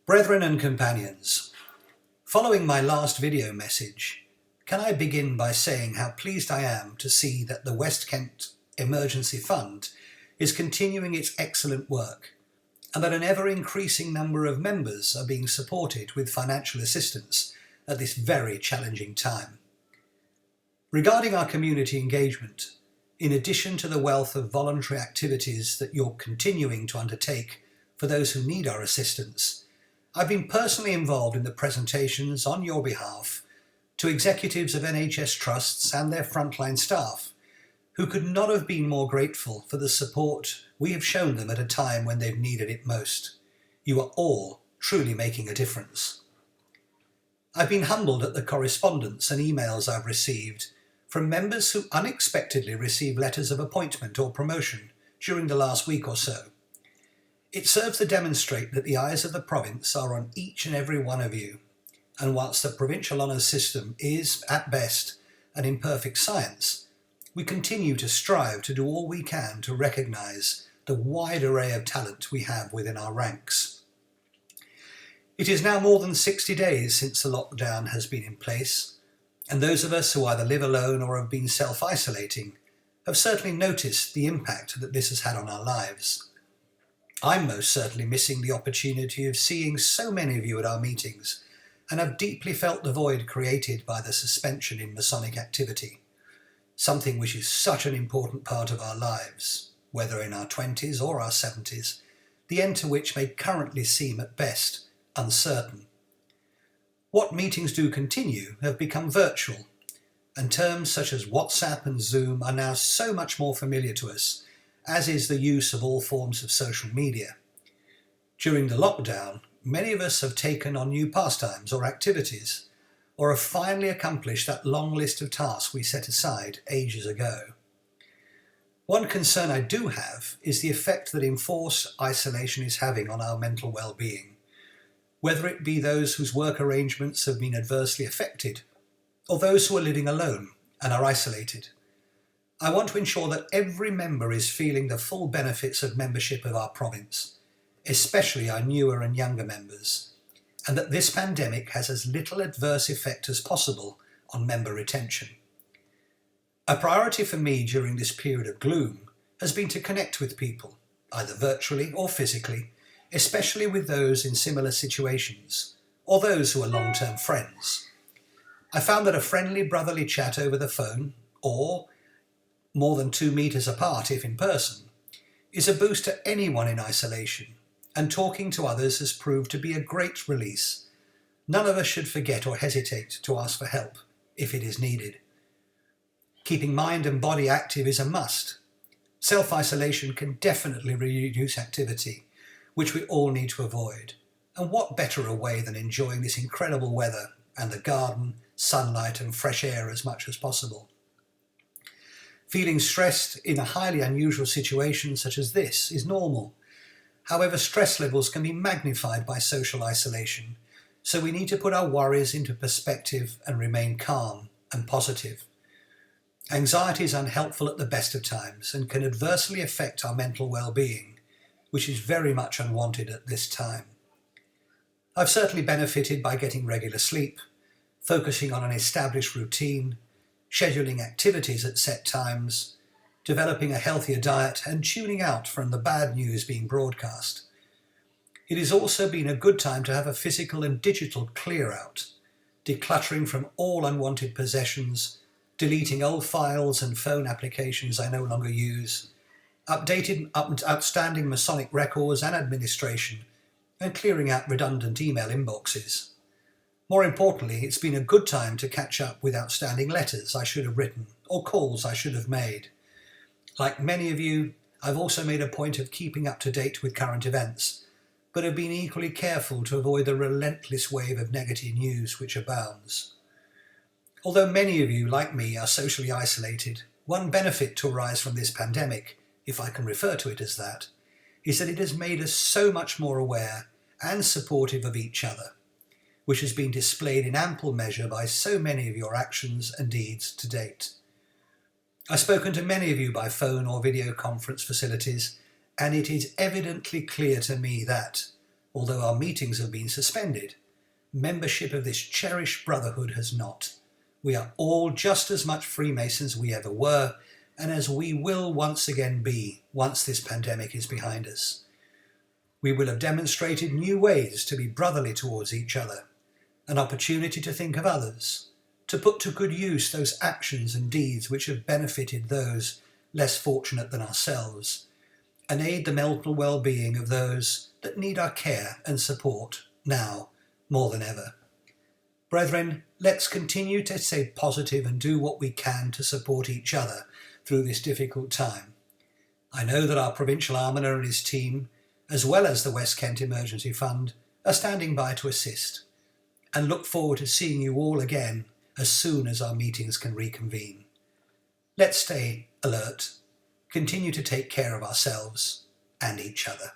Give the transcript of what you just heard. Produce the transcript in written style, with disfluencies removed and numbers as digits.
Brethren and companions, following my last video message, can I begin by saying how pleased I am to see that the West Kent Emergency Fund is continuing its excellent work, and that an ever-increasing number of members are being supported with financial assistance at this very challenging time. Regarding our community engagement, in addition to the wealth of voluntary activities that you're continuing to undertake for those who need our assistance, I've been personally involved in the presentations on your behalf to executives of NHS trusts and their frontline staff, who could not have been more grateful for the support we have shown them at a time when they've needed it most. You are all truly making a difference. I've been humbled at the correspondence and emails I've received from members who unexpectedly received letters of appointment or promotion during the last week or so. It serves to demonstrate that the eyes of the province are on each and every one of you, and whilst the provincial honours system is, at best, an imperfect science, we continue to strive to do all we can to recognise the wide array of talent we have within our ranks. It is now more than 60 days since the lockdown has been in place, and those of us who either live alone or have been self-isolating have certainly noticed the impact that this has had on our lives. I'm most certainly missing the opportunity of seeing so many of you at our meetings, and have deeply felt the void created by the suspension in Masonic activity, something which is such an important part of our lives, whether in our 20s or our 70s, the end to which may currently seem at best uncertain. What meetings do continue have become virtual, and terms such as WhatsApp and Zoom are now so much more familiar to us, as is the use of all forms of social media. During the lockdown, many of us have taken on new pastimes or activities, or have finally accomplished that long list of tasks we set aside ages ago. One concern I do have is the effect that enforced isolation is having on our mental well-being, whether it be those whose work arrangements have been adversely affected, or those who are living alone and are isolated. I want to ensure that every member is feeling the full benefits of membership of our province, especially our newer and younger members, and that this pandemic has as little adverse effect as possible on member retention. A priority for me during this period of gloom has been to connect with people, either virtually or physically, especially with those in similar situations, or those who are long-term friends. I found that a friendly brotherly chat over the phone, or more than 2 meters apart if in person, is a boost to anyone in isolation, and talking to others has proved to be a great release. None of us should forget or hesitate to ask for help if it is needed. Keeping mind and body active is a must. Self-isolation can definitely reduce activity, which we all need to avoid. And what better a way than enjoying this incredible weather and the garden, sunlight and fresh air as much as possible. Feeling stressed in a highly unusual situation such as this is normal. However, stress levels can be magnified by social isolation, so we need to put our worries into perspective and remain calm and positive. Anxiety is unhelpful at the best of times and can adversely affect our mental well-being, which is very much unwanted at this time. I've certainly benefited by getting regular sleep, focusing on an established routine, scheduling activities at set times, developing a healthier diet and tuning out from the bad news being broadcast. It has also been a good time to have a physical and digital clear out, decluttering from all unwanted possessions, deleting old files and phone applications I no longer use, updating outstanding Masonic records and administration, and clearing out redundant email inboxes. More importantly, it's been a good time to catch up with outstanding letters I should have written or calls I should have made. Like many of you, I've also made a point of keeping up to date with current events, but have been equally careful to avoid the relentless wave of negative news which abounds. Although many of you, like me, are socially isolated, one benefit to arise from this pandemic, if I can refer to it as that, is that it has made us so much more aware and supportive of each other, which has been displayed in ample measure by so many of your actions and deeds to date. I've spoken to many of you by phone or video conference facilities, and it is evidently clear to me that, although our meetings have been suspended, membership of this cherished brotherhood has not. We are all just as much Freemasons we ever were, and as we will once again be once this pandemic is behind us. We will have demonstrated new ways to be brotherly towards each other, an opportunity to think of others, to put to good use those actions and deeds which have benefited those less fortunate than ourselves, and aid the mental well-being of those that need our care and support now more than ever. Brethren, let's continue to stay positive and do what we can to support each other through this difficult time. I know that our Provincial Almoner and his team, as well as the West Kent Emergency Fund, are standing by to assist, and look forward to seeing you all again as soon as our meetings can reconvene. Let's stay alert, continue to take care of ourselves and each other.